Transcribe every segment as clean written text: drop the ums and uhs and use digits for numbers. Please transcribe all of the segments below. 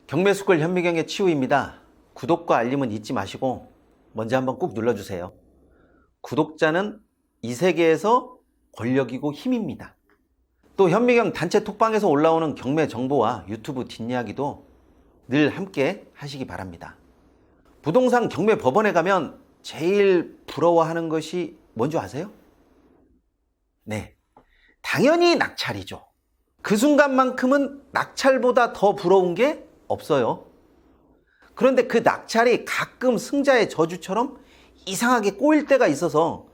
경매수골 현미경의 치우입니다. 구독과 알림은 잊지 마시고 먼저 한번 꾹 눌러주세요. 구독자는 이 세계에서 권력이고 힘입니다. 또 현미경 단체 톡방에서 올라오는 경매 정보와 유튜브 뒷이야기도 늘 함께 하시기 바랍니다. 부동산 경매 법원에 가면 제일 부러워하는 것이 뭔지 아세요? 네, 당연히 낙찰이죠. 그 순간만큼은 낙찰보다 더 부러운 게 없어요. 그런데 그 낙찰이 가끔 승자의 저주처럼 이상하게 꼬일 때가 있어서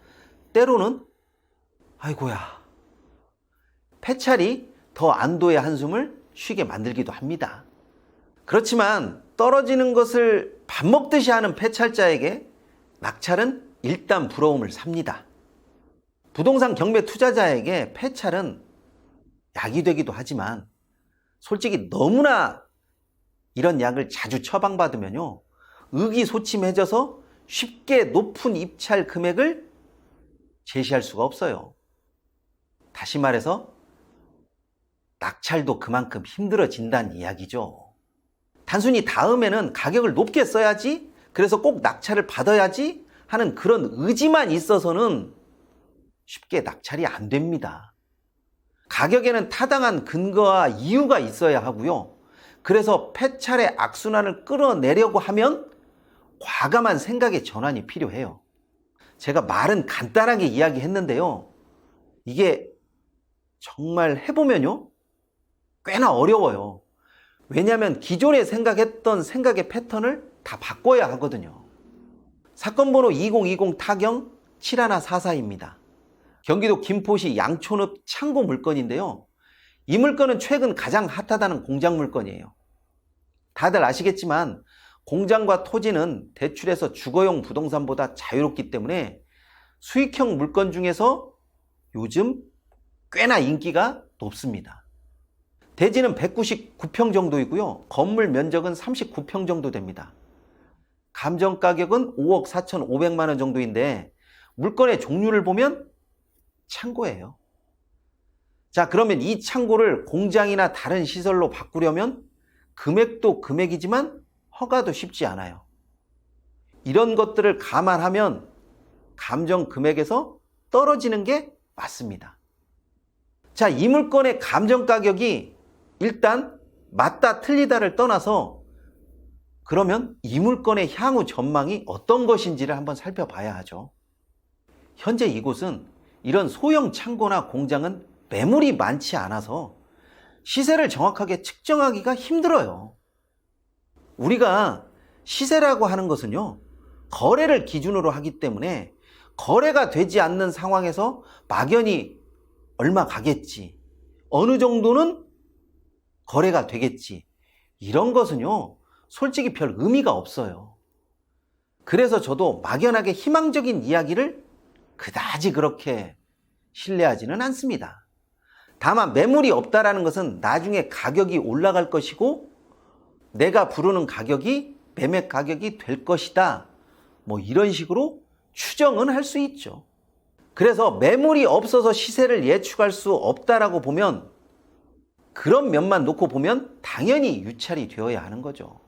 때로는 아이고야, 패찰이 더 안도의 한숨을 쉬게 만들기도 합니다. 그렇지만 떨어지는 것을 밥 먹듯이 하는 패찰자에게 낙찰은 일단 부러움을 삽니다. 부동산 경매 투자자에게 패찰은 약이 되기도 하지만 솔직히 너무나 이런 약을 자주 처방받으면요, 의기소침해져서 쉽게 높은 입찰 금액을 제시할 수가 없어요. 다시 말해서 낙찰도 그만큼 힘들어진다는 이야기죠. 단순히 다음에는 가격을 높게 써야지, 그래서 꼭 낙찰을 받아야지 하는 그런 의지만 있어서는 쉽게 낙찰이 안 됩니다. 가격에는 타당한 근거와 이유가 있어야 하고요. 그래서 패찰의 악순환을 끌어내려고 하면 과감한 생각의 전환이 필요해요. 제가 말은 간단하게 이야기했는데요, 이게 정말 해보면요, 꽤나 어려워요. 왜냐하면 기존에 생각했던 생각의 패턴을 다 바꿔야 하거든요. 사건 번호 2020 타경 7144입니다. 경기도 김포시 양촌읍 창고 물건인데요, 이 물건은 최근 가장 핫하다는 공장 물건이에요. 다들 아시겠지만 공장과 토지는 대출해서 주거용 부동산보다 자유롭기 때문에 수익형 물건 중에서 요즘 꽤나 인기가 높습니다. 대지는 199평 정도이고요. 건물 면적은 39평 정도 됩니다. 감정 가격은 5억 4,500만 원 정도인데 물건의 종류를 보면 창고예요. 자, 그러면 이 창고를 공장이나 다른 시설로 바꾸려면 금액도 금액이지만 허가도 쉽지 않아요. 이런 것들을 감안하면 감정 금액에서 떨어지는 게 맞습니다. 자, 이 물건의 감정 가격이 일단 맞다 틀리다를 떠나서 그러면 이 물건의 향후 전망이 어떤 것인지를 한번 살펴봐야 하죠. 현재 이곳은 이런 소형 창고나 공장은 매물이 많지 않아서 시세를 정확하게 측정하기가 힘들어요. 우리가 시세라고 하는 것은요, 거래를 기준으로 하기 때문에 거래가 되지 않는 상황에서 막연히 얼마 가겠지, 어느 정도는 거래가 되겠지, 이런 것은요, 솔직히 별 의미가 없어요. 그래서 저도 막연하게 희망적인 이야기를 그다지 그렇게 신뢰하지는 않습니다. 다만 매물이 없다라는 것은 나중에 가격이 올라갈 것이고 내가 부르는 가격이 매매 가격이 될 것이다, 뭐 이런 식으로 추정은 할 수 있죠. 그래서 매물이 없어서 시세를 예측할 수 없다라고 보면 그런 면만 놓고 보면 당연히 유찰이 되어야 하는 거죠.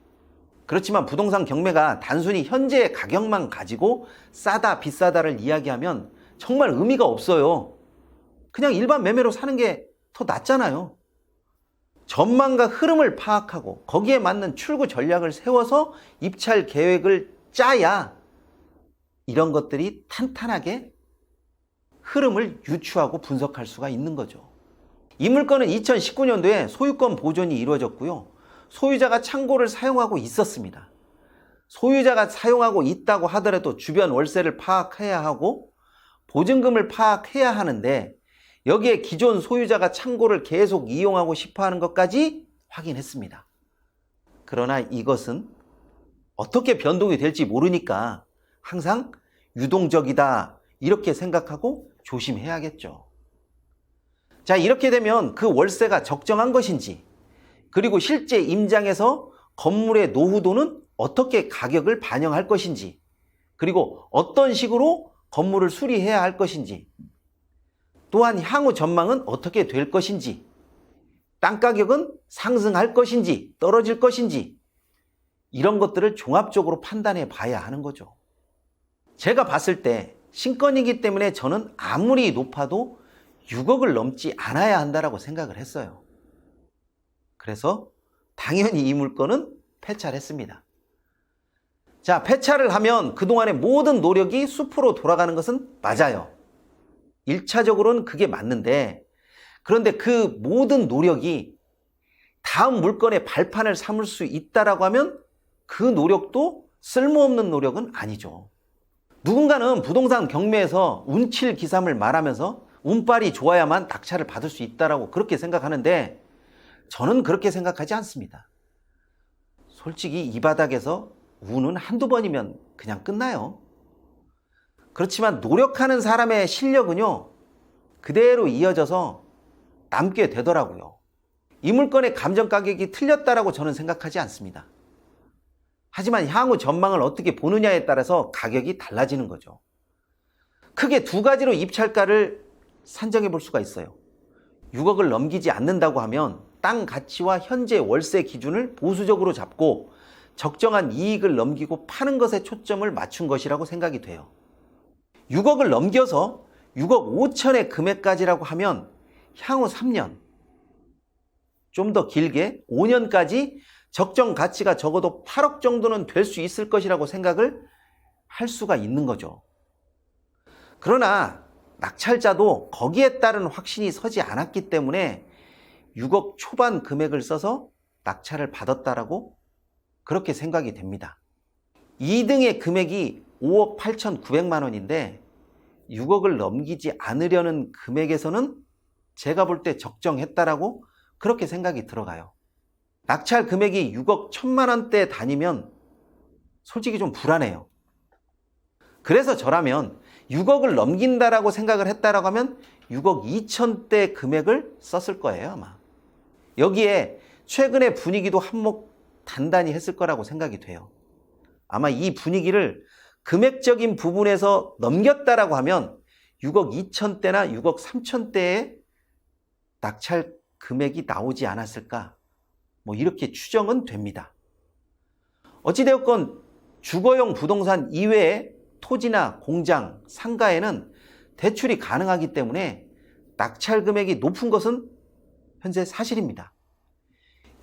그렇지만 부동산 경매가 단순히 현재의 가격만 가지고 싸다 비싸다를 이야기하면 정말 의미가 없어요. 그냥 일반 매매로 사는 게 더 낫잖아요. 전망과 흐름을 파악하고 거기에 맞는 출구 전략을 세워서 입찰 계획을 짜야 이런 것들이 탄탄하게 흐름을 유추하고 분석할 수가 있는 거죠. 이 물건은 2019년도에 소유권 보존이 이루어졌고요. 소유자가 창고를 사용하고 있었습니다. 소유자가 사용하고 있다고 하더라도 주변 월세를 파악해야 하고 보증금을 파악해야 하는데 여기에 기존 소유자가 창고를 계속 이용하고 싶어하는 것까지 확인했습니다. 그러나 이것은 어떻게 변동이 될지 모르니까 항상 유동적이다 이렇게 생각하고 조심해야겠죠. 자, 이렇게 되면 그 월세가 적정한 것인지, 그리고 실제 임장에서 건물의 노후도는 어떻게 가격을 반영할 것인지, 그리고 어떤 식으로 건물을 수리해야 할 것인지, 또한 향후 전망은 어떻게 될 것인지, 땅 가격은 상승할 것인지 떨어질 것인지 이런 것들을 종합적으로 판단해 봐야 하는 거죠. 제가 봤을 때 신건이기 때문에 저는 아무리 높아도 6억을 넘지 않아야 한다고 생각을 했어요. 그래서 당연히 이 물건은 폐차를 했습니다. 자, 폐차를 하면 그동안의 모든 노력이 숲으로 돌아가는 것은 맞아요. 1차적으로는 그게 맞는데, 그런데 그 모든 노력이 다음 물건의 발판을 삼을 수 있다라고 하면 그 노력도 쓸모없는 노력은 아니죠. 누군가는 부동산 경매에서 운칠 기삼을 말하면서 운빨이 좋아야만 낙찰을 받을 수 있다라고 그렇게 생각하는데 저는 그렇게 생각하지 않습니다. 솔직히 이 바닥에서 운은 한두 번이면 그냥 끝나요. 그렇지만 노력하는 사람의 실력은요, 그대로 이어져서 남게 되더라고요. 이 물건의 감정 가격이 틀렸다라고 저는 생각하지 않습니다. 하지만 향후 전망을 어떻게 보느냐에 따라서 가격이 달라지는 거죠. 크게 두 가지로 입찰가를 산정해 볼 수가 있어요. 6억을 넘기지 않는다고 하면 땅 가치와 현재 월세 기준을 보수적으로 잡고 적정한 이익을 넘기고 파는 것에 초점을 맞춘 것이라고 생각이 돼요. 6억을 넘겨서 6억 5천의 금액까지라고 하면 향후 3년, 좀 더 길게 5년까지 적정 가치가 적어도 8억 정도는 될 수 있을 것이라고 생각을 할 수가 있는 거죠. 그러나 낙찰자도 거기에 따른 확신이 서지 않았기 때문에 6억 초반 금액을 써서 낙찰을 받았다라고 그렇게 생각이 됩니다. 2등의 금액이 5억 8,900만 원인데 6억을 넘기지 않으려는 금액에서는 제가 볼 때 적정했다라고 그렇게 생각이 들어가요. 낙찰 금액이 6억 1,000만 원대 다니면 솔직히 좀 불안해요. 그래서 저라면 6억을 넘긴다라고 생각을 했다라고 하면 6억 2천대 금액을 썼을 거예요, 아마. 여기에 최근의 분위기도 한몫 단단히 했을 거라고 생각이 돼요. 아마 이 분위기를 금액적인 부분에서 넘겼다라고 하면 6억 2천대나 6억 3천대의 낙찰 금액이 나오지 않았을까? 뭐 이렇게 추정은 됩니다. 어찌되었건 주거용 부동산 이외의 토지나 공장, 상가에는 대출이 가능하기 때문에 낙찰 금액이 높은 것은 현재 사실입니다.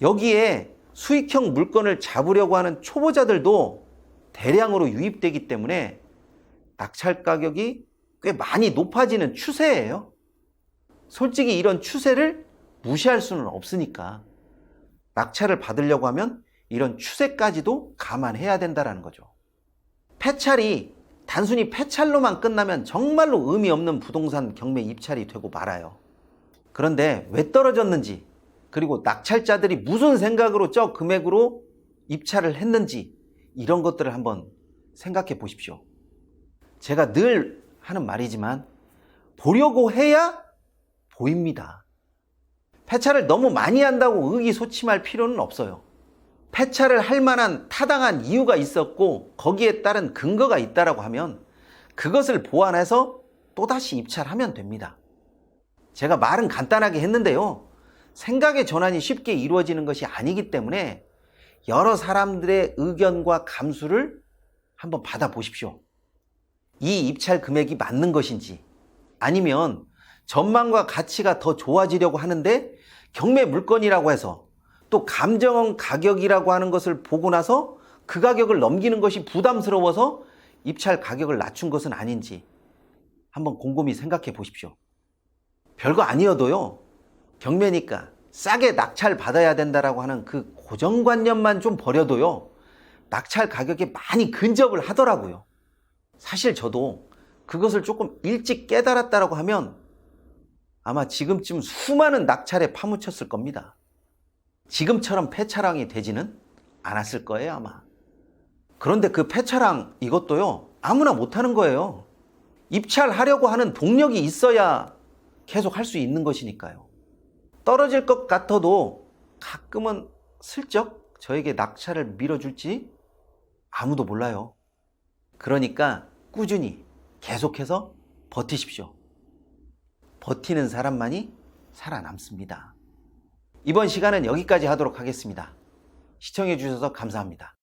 여기에 수익형 물건을 잡으려고 하는 초보자들도 대량으로 유입되기 때문에 낙찰 가격이 꽤 많이 높아지는 추세예요. 솔직히 이런 추세를 무시할 수는 없으니까 낙찰을 받으려고 하면 이런 추세까지도 감안해야 된다는 거죠. 폐찰이 단순히 폐찰로만 끝나면 정말로 의미 없는 부동산 경매 입찰이 되고 말아요. 그런데 왜 떨어졌는지, 그리고 낙찰자들이 무슨 생각으로 저 금액으로 입찰을 했는지 이런 것들을 한번 생각해 보십시오. 제가 늘 하는 말이지만 보려고 해야 보입니다. 폐차를 너무 많이 한다고 의기소침할 필요는 없어요. 폐차를 할 만한 타당한 이유가 있었고 거기에 따른 근거가 있다고 하면 그것을 보완해서 또다시 입찰하면 됩니다. 제가 말은 간단하게 했는데요. 생각의 전환이 쉽게 이루어지는 것이 아니기 때문에 여러 사람들의 의견과 감수를 한번 받아보십시오. 이 입찰 금액이 맞는 것인지, 아니면 전망과 가치가 더 좋아지려고 하는데 경매 물건이라고 해서 또 감정 가격이라고 하는 것을 보고 나서 그 가격을 넘기는 것이 부담스러워서 입찰 가격을 낮춘 것은 아닌지 한번 곰곰이 생각해 보십시오. 별거 아니어도요, 경매니까 싸게 낙찰 받아야 된다라고 하는 그 고정관념만 좀 버려도요, 낙찰 가격에 많이 근접을 하더라고요. 사실 저도 그것을 조금 일찍 깨달았다라고 하면 아마 지금쯤 수많은 낙찰에 파묻혔을 겁니다. 지금처럼 폐차량이 되지는 않았을 거예요, 아마. 그런데 그 폐차량 이것도요, 아무나 못하는 거예요. 입찰하려고 하는 동력이 있어야 계속 할 수 있는 것이니까요. 떨어질 것 같아도 가끔은 슬쩍 저에게 낙찰을 밀어줄지 아무도 몰라요. 그러니까 꾸준히 계속해서 버티십시오. 버티는 사람만이 살아남습니다. 이번 시간은 여기까지 하도록 하겠습니다. 시청해 주셔서 감사합니다.